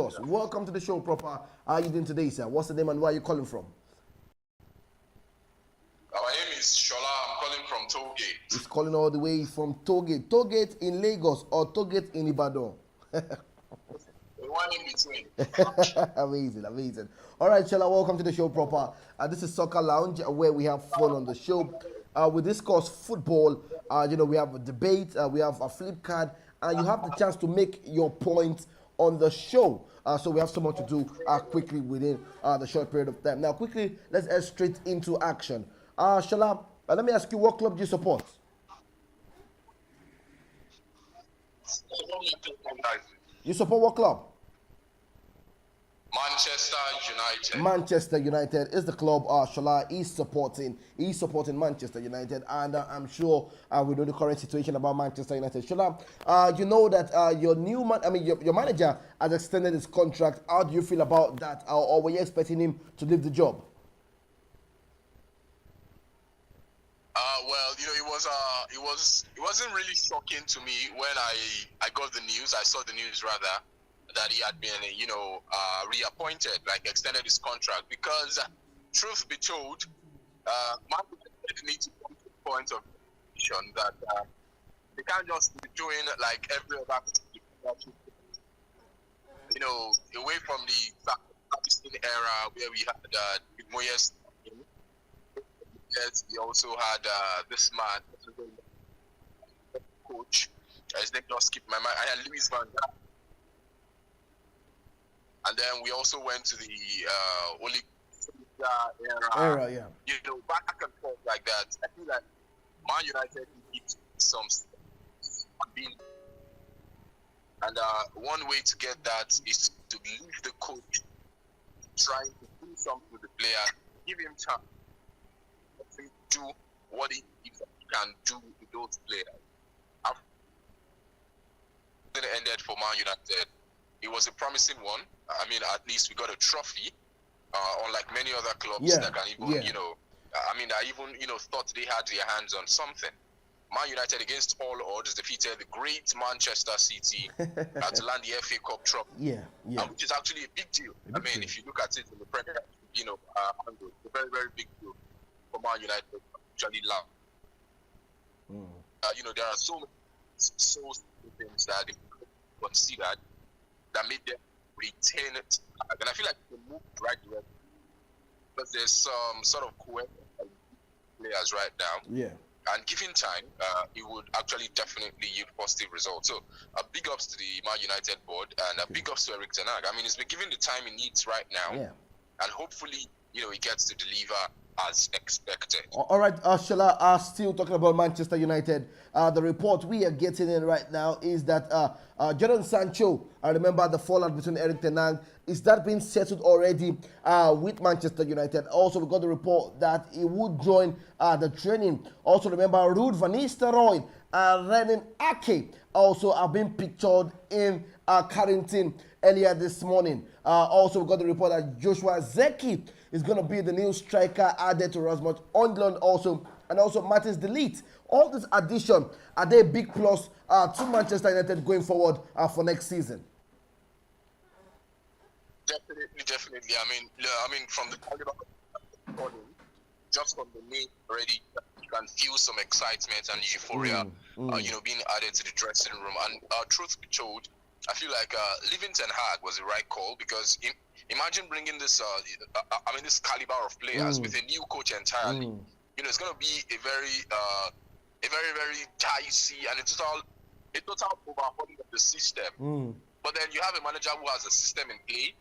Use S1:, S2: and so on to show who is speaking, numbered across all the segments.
S1: Lagos. Welcome to the show, proper. How are you doing today, sir? What's the name and where are you calling from?
S2: My name is Shola. I'm calling from Tollgate.
S1: He's calling all the way from Tollgate. Tollgate in Lagos or Tollgate in Ibadan?
S2: The one in between.
S1: Amazing, amazing. All right, Shola, welcome to the show, proper. This is Soccer Lounge, where we have fun on the show. We discuss football. We have a debate. We have a flip card, and you have the chance to make your point on the show. So we have so much to do quickly within the short period of time. Now, quickly, let's head straight into action. Shola, let me ask you, what club do you support? You support what club?
S2: Manchester United.
S1: Manchester United is the club Shola is supporting. He's supporting Manchester United, and I'm sure we know the current situation about Manchester United. Shola, you know that your manager has extended his contract. How do you feel about that, or were you expecting him to leave the job?
S2: Well, it wasn't really shocking to me when I got the news. I saw the news rather that he had been, reappointed, like extended his contract. Because, truth be told, Man United need to come to the point of decision that they can't just be doing like every other, away from the Pakistan era where we had Moyes. Yes, we also had this man, coach. His name just skipped my mind. I had Louis van Gaal. And then we also went to the Oli era.
S1: Yeah.
S2: Back and forth like that. I feel like Man United needs some being. And one way to get that is to leave the coach trying to do something with the player, give him time. Do what he can do with those players. After it ended for Man United, it was a promising one. I mean, at least we got a trophy, unlike many other clubs that can even, that even, thought they had their hands on something. Man United, against all odds, defeated the great Manchester City to land the FA Cup trophy. Which is actually a big deal. If you look at it in the Premier, it's a very, very big deal. For Man United, actually love. There are so many things that they considered that made them retain it. And I feel like they moved right direction. Because there's some sort of coherent players right now.
S1: Yeah.
S2: And given time, it would actually definitely yield positive results. So, big ups to the Man United board and big ups to Erik ten Hag. I mean, he's been given the time he needs right now.
S1: Yeah.
S2: And hopefully, he gets to deliver as expected.
S1: All right, Shola, still talking about Manchester United. The report we are getting in right now is that Jadon Sancho, I remember the fallout between Erik ten Hag, is that being settled already with Manchester United? Also, we got the report that he would join the training. Also, remember Ruud van Nistelrooy and Renan Ake also have been pictured in Carrington earlier this morning. Also, we got the report that Joshua Zeki is going to be the new striker added to Rasmus Højlund also, and also Matthias de Ligt. All this addition, are they a big plus to Manchester United going forward for next season?
S2: Definitely. I mean, from the caliber of just from the name already, you can feel some excitement and euphoria, being added to the dressing room. And truth be told, I feel like leaving Ten Hag was the right call, because imagine bringing this, this caliber of players with a new coach entirely. It's going to be a very, very dicey and a total overhauling of the system. But then you have a manager who has a system in play,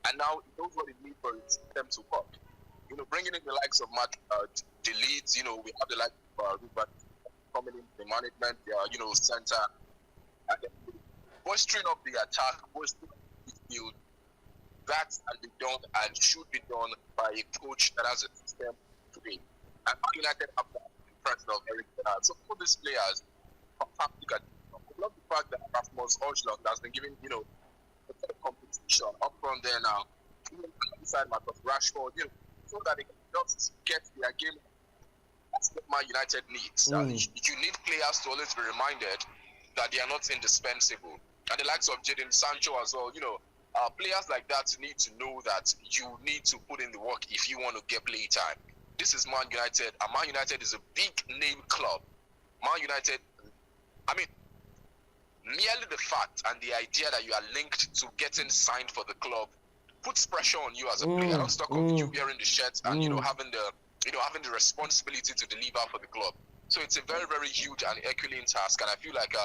S2: and now he knows what it needs for his system to work. Bringing in the likes of Matt de Ligt, we have the likes of Ruben coming in the management, center, and then bolstering up the attack, bolstering up the field. That can be done and should be done by a coach that has a system today. And Man United have that impression of Erik ten Hag. So for these players, fantastic. I love the fact that Rasmus Højlund has been given, a bit of competition up front there now. Inside Marcus Rashford, so that they can just get their game. That's what Man United needs. You need players to always be reminded that they are not indispensable. And the likes of Jadon Sancho as well, players like that need to know that you need to put in the work if you want to get play time. This is Man United, and Man United is a big name club. Man United, I mean, merely the fact and the idea that you are linked to getting signed for the club puts pressure on you as a player. Don't talk of you wearing the shirt and having the responsibility to deliver for the club. So it's a very, very huge and Herculean task, and I feel like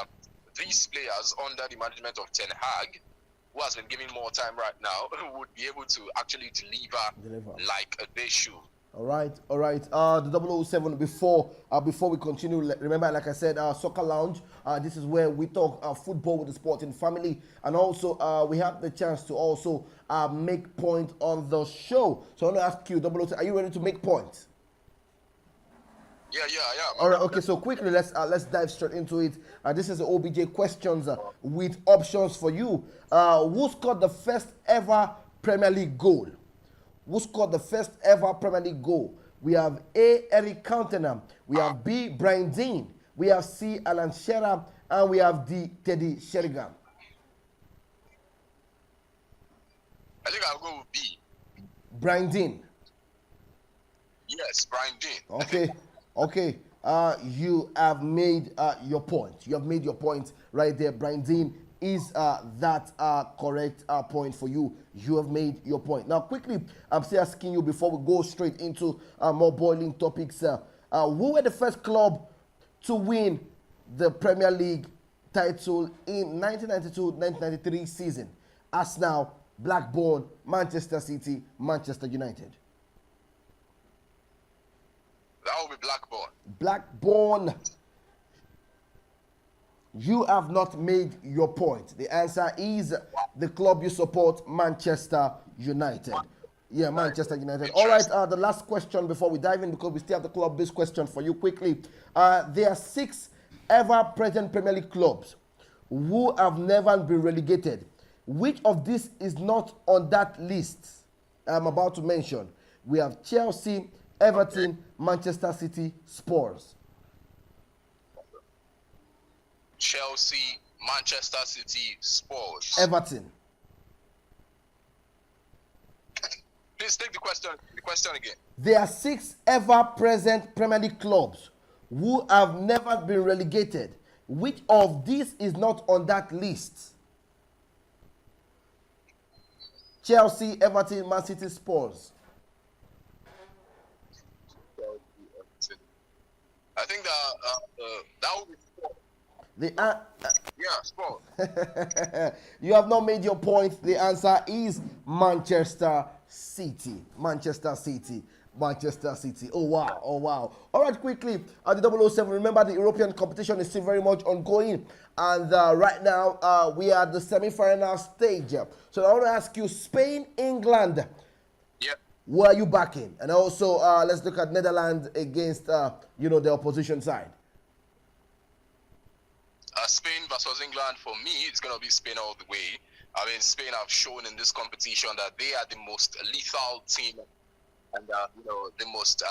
S2: these players under the management of Ten Hag, who has been given more time right now, would be able to actually deliver. Like they should.
S1: All right. The 007, before we continue, remember, like I said, Soccer Lounge, this is where we talk football with the sporting family, and also we have the chance to also make point on the show. So I want to ask you, 007, are you ready to make points?
S2: Yeah.
S1: All right, okay, so quickly, let's dive straight into it. This is the OBJ questions with options for you. Who scored the first ever Premier League goal? Who scored the first ever Premier League goal? We have A, Eric Cantona. We have B, Brian Dean. We have C, Alan Shearer. And we have D, Teddy Sheringham.
S2: I think I'll go with B.
S1: Brian Dean.
S2: Yes, Brian Dean.
S1: Okay. You have made your point. You have made your point right there. Brian Dean is that correct point for you. You have made your point. Now, quickly, I'm still asking you before we go straight into more boiling topics. Who were the first club to win the Premier League title in 1992-1993 season? Arsenal, Blackburn, Manchester City, Manchester United.
S2: That will be Blackburn.
S1: Blackburn. You have not made your point. The answer is the club you support, Manchester United. Yeah, Manchester United. All right, the last question before we dive in, because we still have the club-based question for you quickly. There are 6 ever-present Premier League clubs who have never been relegated. Which of these is not on that list I'm about to mention? We have Chelsea, Everton, Manchester City, Spurs.
S2: Chelsea, Manchester City, Spurs.
S1: Everton.
S2: Please take the question again.
S1: There are 6 ever-present Premier League clubs who have never been relegated. Which of these is not on that list? Chelsea, Everton, Man City, Spurs.
S2: I think that would be Spurs. Spurs.
S1: You have not made your point. The answer is Manchester City. Manchester City. Oh wow. All right, quickly, at the 007, remember the European competition is still very much ongoing, and right now we are at the semi-final stage. So I want to ask you, Spain, England.
S2: Yeah.
S1: Where are you backing? And also, let's look at Netherlands against the opposition side.
S2: Spain versus England, for me, it's going to be Spain all the way. I mean, Spain have shown in this competition that they are the most lethal team, and the most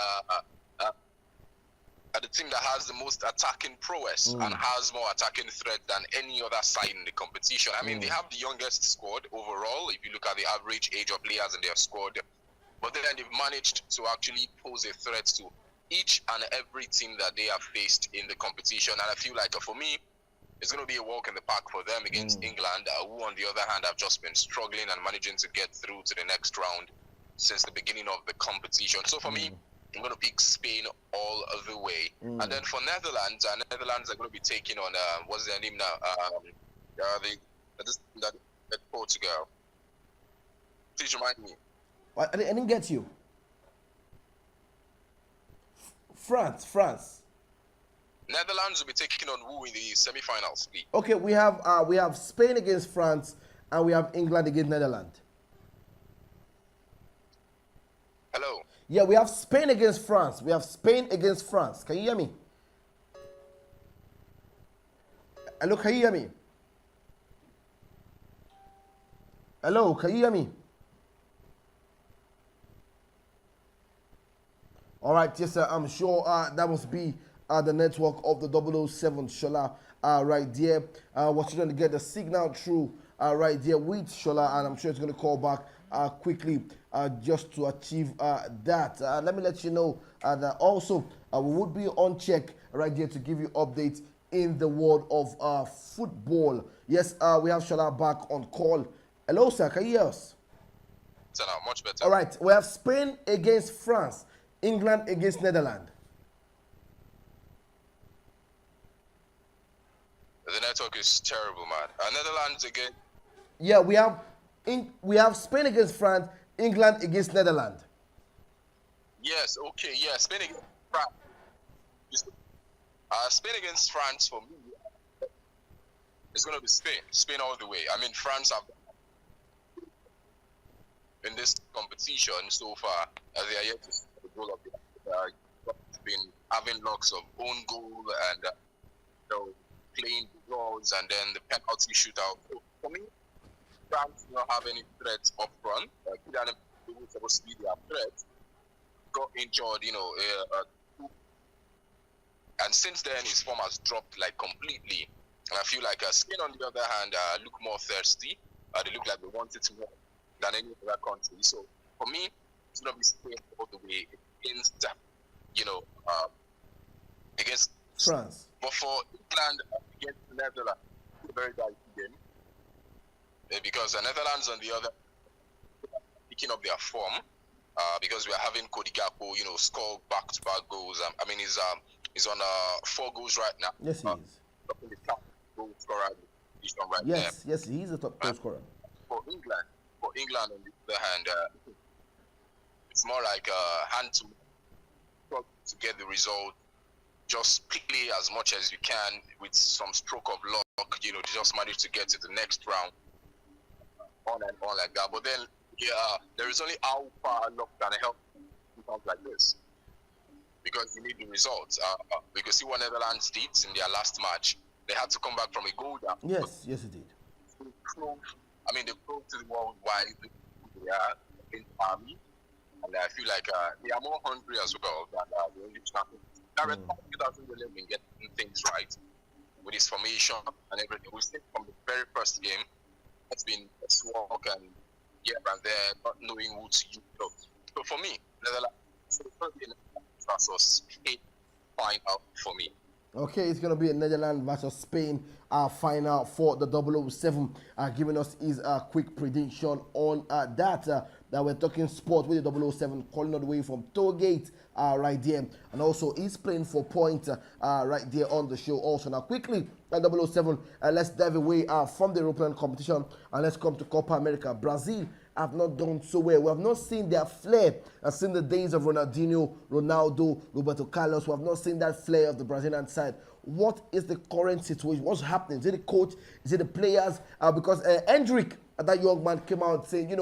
S2: the team that has the most attacking prowess and has more attacking threat than any other side in the competition. I mean, they have the youngest squad overall, if you look at the average age of players in their squad, but then they've managed to actually pose a threat to each and every team that they have faced in the competition. And I feel like, for me, it's going to be a walk in the park for them against England, who on the other hand have just been struggling and managing to get through to the next round since the beginning of the competition. So for me, I'm going to pick Spain all the way. And then for Netherlands, Netherlands are going to be taking on, what's their name now? The Portugal. Please remind me.
S1: I didn't get you. France.
S2: Netherlands will be taking on who in the semi-finals?
S1: Okay, we have Spain against France, and we have England against Netherlands.
S2: Hello.
S1: Yeah, we have Spain against France. Can you hear me? Hello, can you hear me? Hello, can you hear me? All right, yes, sir. I'm sure that must be the network of the 007 Shola right there. Was trying to get the signal through right there with Shola, and I'm sure it's going to call back quickly just to achieve that. Let me let you know that also we would be on check right there to give you updates in the world of football. Yes, we have Shola back on call. Hello, sir. Can you hear us?
S2: So now, much better.
S1: All right. We have Spain against France, England against Netherlands.
S2: The network is terrible, man. Netherlands again.
S1: Yeah, we have Spain against France, England against Netherlands.
S2: Yes, okay, yeah. Spain against France. Spain against France for me, it's going to be Spain. Spain all the way. I mean, France have in this competition so far, as they are yet to see the goal of the been having lots of own goal and playing the goals and then the penalty shootout. So for me, France do not have any threats up front. Kylian Mbappe was supposed to be their threat. Got injured, and since then his form has dropped like completely. And I feel like Spain, on the other hand, look more thirsty. They look like they want it more than any other country. So for me, it's gonna be Spain all the way against, against
S1: France.
S2: But for England against the Netherlands, it's a very dicey game because the Netherlands, on the other, picking up their form because we are having Cody Gakpo, score back-to-back goals. I mean, he's on 4 goals right now.
S1: Yes, he is.
S2: The top goal scorer right
S1: yes,
S2: there.
S1: Yes, he's the top goal scorer.
S2: For England, on the other hand, it's more like hand to get the result. Just play as much as you can with some stroke of luck, to just manage to get to the next round, on and on like that. But then, there is only how far luck can help in times like this, because you need the results. We could see what Netherlands did in their last match. They had to come back from a goal down.
S1: Yes, it did.
S2: They proved to the world why they are in the army, and I feel like they are more hungry as well than the English champions. Gareth hasn't really been getting things right with his formation and everything. We see from the very first game, it's been a walk and here and there, not knowing who to use. So for me, Netherlands, versus Spain final for me.
S1: Okay, it's going to be a Netherlands versus Spain final for the 007, giving us his quick prediction on that we're talking sport with the 007, calling all the way from Tollgate right there. And also, he's playing for point right there on the show also. Now, quickly, 007, let's dive away from the European competition and let's come to Copa America. Brazil have not done so well. We have not seen their flair since the days of Ronaldinho, Ronaldo, Roberto Carlos. We have not seen that flair of the Brazilian side. What is the current situation? What's happening? Is it the coach? Is it the players? Because Hendrick, that young man, came out saying,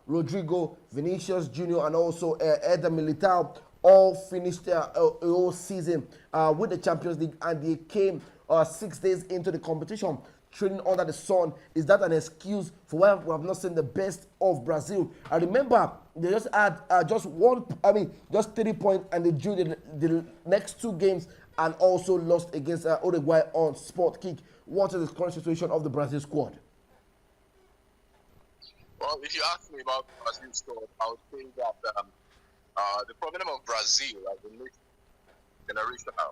S1: Rodrigo, Vinicius Jr., and also Eder Militao all finished their whole season with the Champions League, and they came 6 days into the competition training under the sun. Is that an excuse for why we have not seen the best of Brazil? I remember they just had just 3 points, and they drew the next 2 games and also lost against Uruguay on sport kick. What is the current situation of the Brazil squad?
S2: Well, if you ask me about the Brazil squad, I would say that the problem of Brazil as a generation now,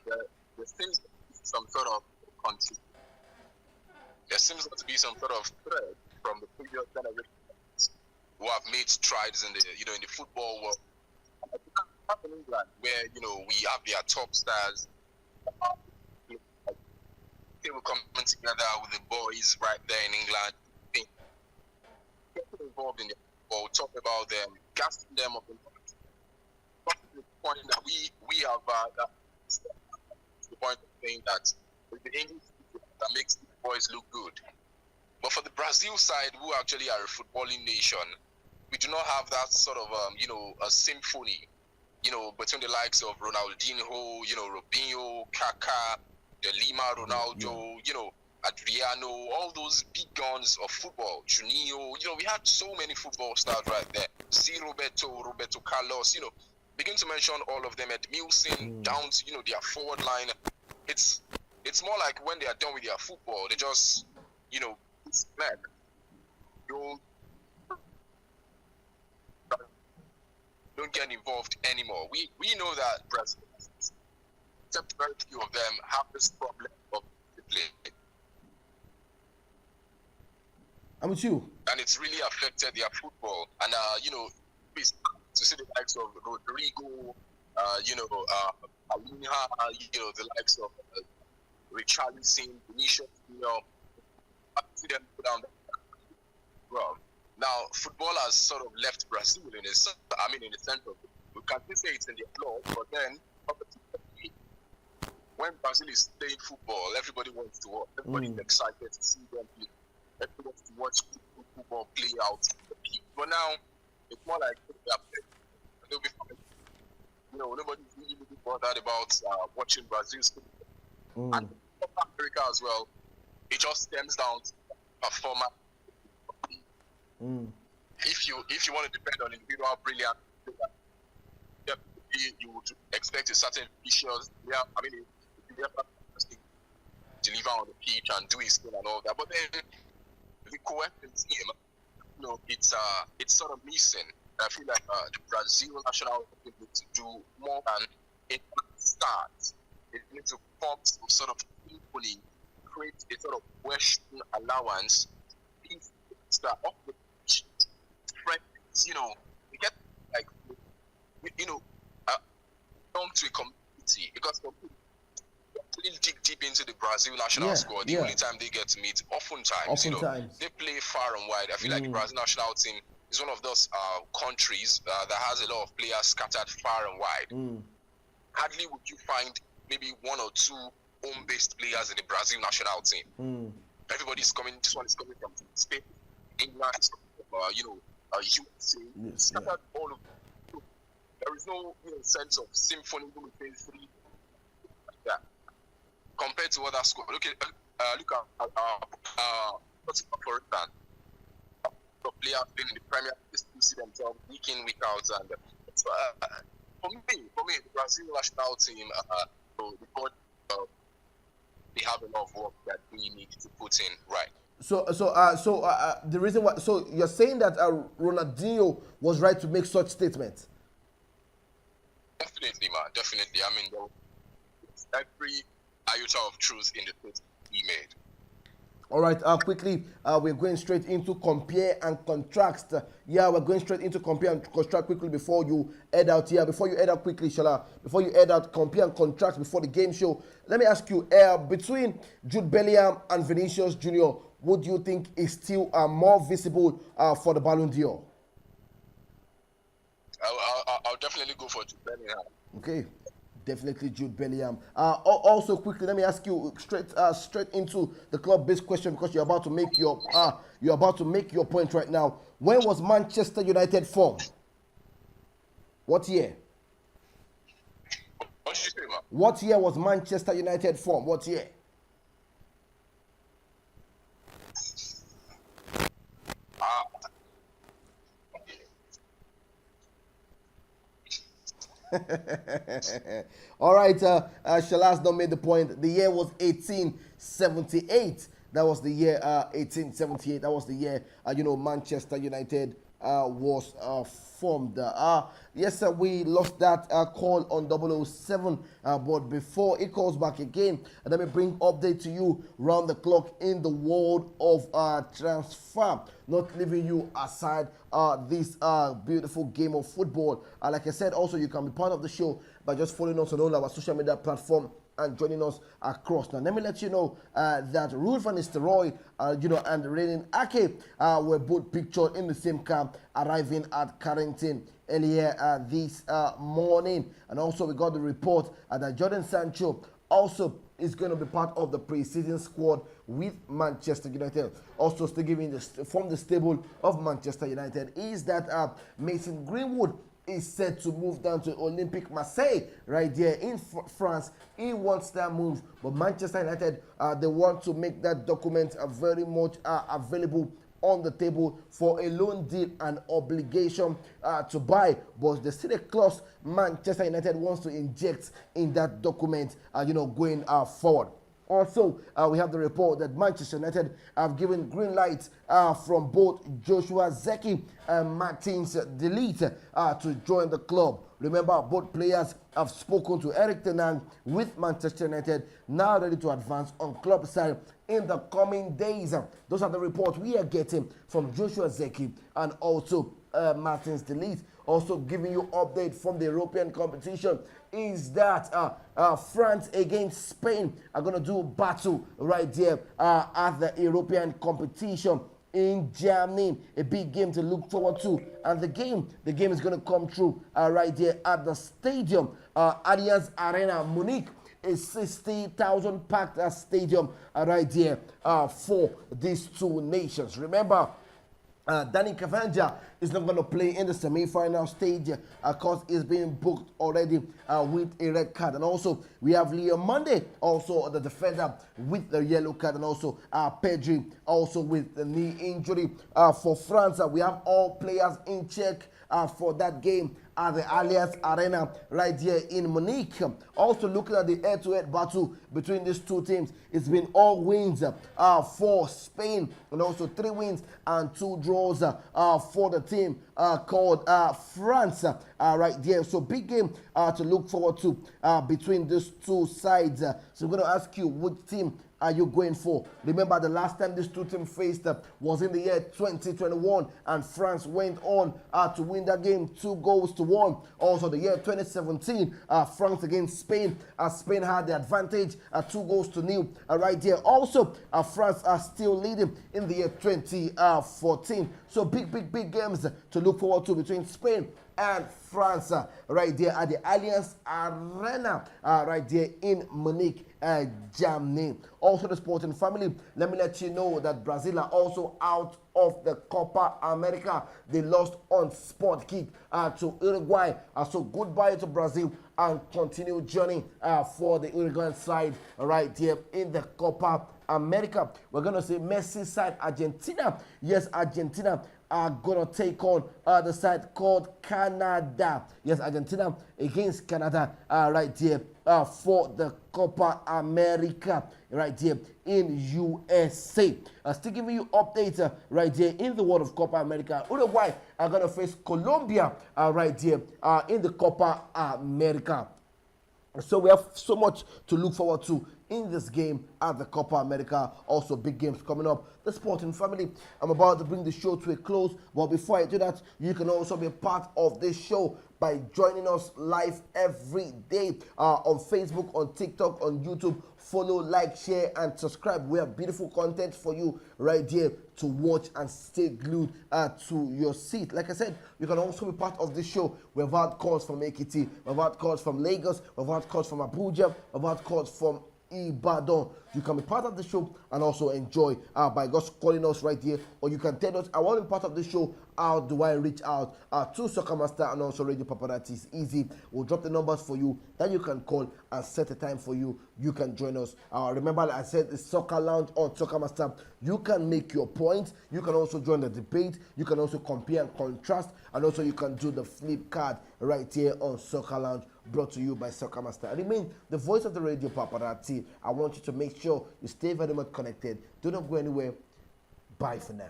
S2: there seems to be some sort of country. There seems to be some sort of threat from the previous generations who have made strides in the in the football world. In England, where we have their top stars, they were coming together with the boys right there in England, getting involved in the football, talk about them, gassing them up in the point that we have the point of saying that it's the English that makes the boys look good. But for the Brazil side, who actually are a footballing nation, we do not have that sort of a symphony, between the likes of Ronaldinho, Robinho, Kaká, De Lima, Ronaldo, Adriano, all those big guns of football, Juninho, we had so many football stars right there. See Roberto Carlos, begin to mention all of them, Edmilson, down to, their forward line. It's it's more like when they are done with their football, they just, it's bad. You don't get involved anymore. We know that Brazil, except very few of them, have this problem of discipline.
S1: I'm with you.
S2: And it's really affected their football. And, to see the likes of Rodrigo, Alina, the likes of Richarlison, Vinicius, I see them put down well. Now, football has sort of left Brazil in the sense of, we can say it's in their blood, but then when Brazil is playing football, everybody wants to watch. Everybody's excited to see them play. Everybody wants to watch football play out. But now, it's more like they'll be, nobody's really bothered about watching Brazil's football. And South Africa as well, it just stems down to performance. If you want to depend on individual brilliance, you would expect a certain vicious, deliver on the pitch and do his thing and all that. But then the cohesive team, it's sort of missing. I feel like the Brazil national team need to do more than a start. They need to form some sort of symphony, create a sort of Western allowance. That off the pitch, friends, we get like, belong to a community because really dig deep into the Brazil national squad. The only time they get to meet, oftentimes, they play far and wide. I feel like the Brazil national team is one of those countries that has a lot of players scattered far and wide. Hardly would you find maybe one or two home-based players in the Brazil national team. Everybody's coming. This one is coming from Spain, England, USA. Scattered all of. There is no sense of symphony between three. Yeah. Compared to other schools, look at for instance, the players playing in the Premier League still see themselves week in, week out, and for me, the Brazil national team, they have a lot of work that we need to put in right.
S1: So the reason why, so you're saying that Ronaldinho was right to make such statements?
S2: Definitely, man. Definitely. I mean, there was every iota of truth in the statement he made.
S1: All right, quickly, we're going straight into compare and contrast. We're going straight into compare and contrast quickly before you head out here. Before you head out quickly, Shala, before you head out, compare and contrast before the game show. Let me ask you, between Jude Bellingham and Vinicius Jr., what do you think is still more visible for the Ballon d'Or?
S2: I'll definitely go for Jude Bellingham.
S1: Okay. Definitely Jude Bellingham. Also, quickly, let me ask you straight into the club-based question because you're about to make your point right now. When was Manchester United formed? What year?
S2: What did you say, man?
S1: What year was Manchester United formed? What year? All right, Shala's not made the point. The year was 1878. That was the year 1878. That was the year Manchester United was formed. Yes, sir, we lost that call on 007, but before it calls back again, let me bring update to you round the clock in the world of transfer. Not leaving you aside this beautiful game of football. Like I said, also you can be part of the show by just following us on all our social media platforms and joining us across. Now, let me let you know that Ruud van Nistelrooy, and Renan Ake were both pictured in the same car arriving at Carrington earlier this morning. And also, we got the report that Jadon Sancho also is going to be part of the preseason squad with Manchester United. Also, still giving from the stable of Manchester United is that Mason Greenwood is set to move down to Olympique Marseille right there in France. He wants that move, but Manchester United, they want to make that document very much available on the table for a loan deal and obligation to buy, but there's still a clause Manchester United wants to inject in that document, going forward. Also, we have the report that Manchester United have given green light from both Joshua Zeki and Martins Delete to join the club. Remember, both players have spoken to Eric Ten Hag with Manchester United, now ready to advance on club side in the coming days. Those are the reports we are getting from Joshua Zeki and also Martins Delete. Also giving you update from the European competition is that France against Spain are going to do battle right there at the European competition in Germany. A big game to look forward to, and the game is going to come through right there at the stadium, Allianz Arena, Munich. A 60,000 packed stadium right there for these two nations. Remember, Danny Cavanja is not going to play in the semi-final stage because he's being booked already with a red card. And also, we have Leo Monday, also the defender with the yellow card, and also Pedri, also with the knee injury. For France, we have all players in check for that game at the Allianz Arena right here in Munich. Also looking at the head-to-head battle between these two teams, it's been all wins for Spain, and also 3 wins and 2 draws for the team called France right there. So big game to look forward to between these two sides. So I'm going to ask you, which team are you going for? Remember, the last time these two teams faced was in the year 2021, and France went on to win that game 2-1. Also, the year 2017, France against Spain. Spain had the advantage, 2-0 right there. Also, France are still leading in the year 2014. So big games to look forward to between Spain and France right there at the Allianz Arena right there in Munich, Germany. Also, the sporting family, let me let you know that Brazil are also out of the Copa America. They lost on spot kick to Uruguay. So goodbye to Brazil, and continue journey for the Uruguayan side right there in the Copa America. We're going to say Messi side Argentina. Yes, Argentina are going to take on the side called Canada. Yes, Argentina against Canada right there for the Copa America right there in USA. Still giving you updates right there in the world of Copa America. Uruguay are going to face Colombia right there in the Copa America. So we have so much to look forward to in this game at the Copa America. Also big games coming up. The sporting family, I'm about to bring the show to a close, but before I do that, you can also be a part of this show by joining us live every day on Facebook, on TikTok, on YouTube. Follow, like, share, and subscribe. We have beautiful content for you right here to watch and stay glued to your seat. Like I said, you can also be part of this show. We've had calls from Ekiti, we've had calls from Lagos, we've had calls from Abuja, we've had calls from Ibadan. You can be part of the show and also enjoy by just calling us right here, or you can tell us, I want to be part of the show. How do I reach out to Soccer Master and also Radio Paparazzi? It's easy. We'll drop the numbers for you, then you can call and set a time for you. You can join us. Remember, like I said, the Soccer Lounge on Soccer Master. You can make your points. You can also join the debate. You can also compare and contrast, and also you can do the flip card right here on Soccer Lounge, brought to you by Soccer Master. I remain the voice of the Radio Paparazzi. I want you to make sure you stay very much connected. Do not go anywhere. Bye for now.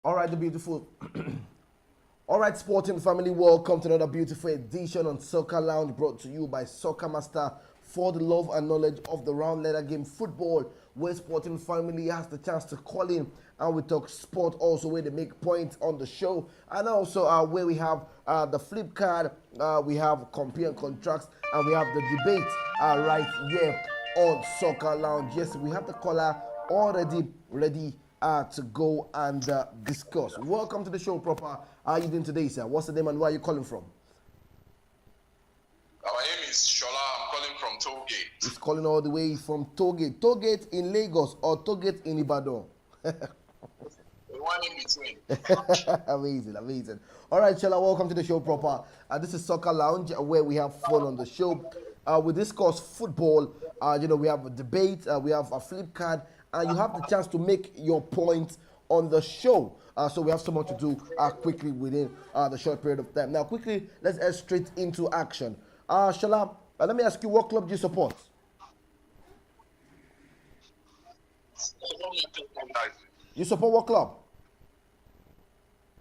S1: All right, the beautiful. All right, sporting family, welcome to another beautiful edition on Soccer Lounge, brought to you by Soccer Master, for the love and knowledge of the round letter game football, where sporting family has the chance to call in and we talk sport, also where they make points on the show, and also where we have the flip card, we have compare and contrast, and we have the debate right here on Soccer Lounge. Yes, we have the caller already ready to go and discuss. Welcome to the show, proper. How are you doing today, sir? What's the name and where are you calling from?
S2: My name is Shola. I'm calling from Tollgate.
S1: He's calling all the way from Tollgate. Tollgate in Lagos or Tollgate in Ibadan?
S2: One in between.
S1: Amazing. All right, Shola, welcome to the show, proper. This is Soccer Lounge, where we have fun on the show. We discuss football. We have a debate. We have a flip card. And you have the chance to make your point on the show. So we have so much to do quickly within the short period of time. Now, quickly, let's head straight into action. Shala, let me ask you, what club do you support? You support what club?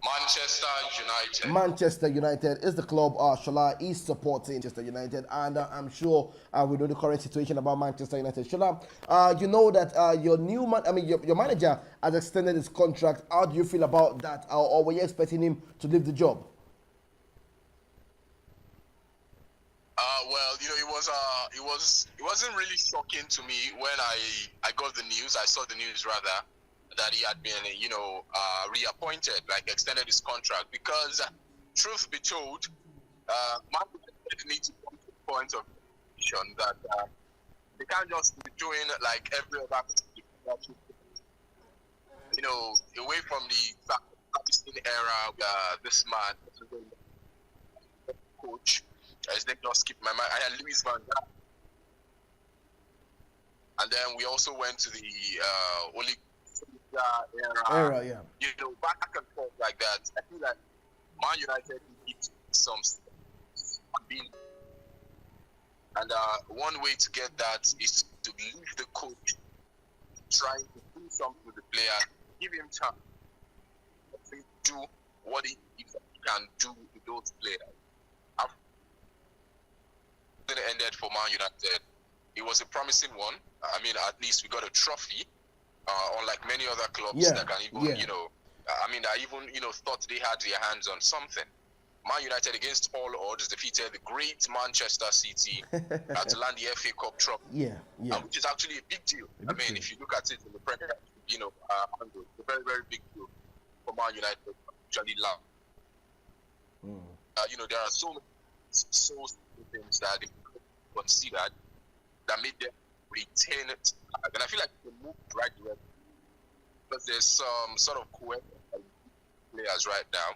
S2: Manchester United.
S1: Manchester United is the club. Shola is supporting Manchester United, and I'm sure we know the current situation about Manchester United. Shola, you know that your new man, your manager has extended his contract. How do you feel about that, or were you expecting him to leave the job?
S2: Well, it wasn't really shocking to me when I got the news. I saw the news rather that he had been, reappointed, like extended his contract. Because, truth be told, Man United need to come to the point of vision that they can't just be doing like every other, away from the Pakistan era. This man, coach, his name just skipped my mind. I had Louis Van Gaal. And then we also went to the Oli era,
S1: yeah.
S2: Back and forth like that. I feel like Man United needs some being, and one way to get that is to leave the coach trying to do something with the player, give him time to do what he can do with those players. After it ended for Man United, it was a promising one. I mean, at least we got a trophy. Unlike many other clubs that can even, I even, thought they had their hands on something. Man United, against all odds, defeated the great Manchester City to land the FA Cup trophy. Which is actually a big deal. If you look at it in the Premier, it's a very, very big deal for Man United to actually land. There are so many things that they considered that made them retain it. And I feel like they moved right direction. But there's some sort of players right now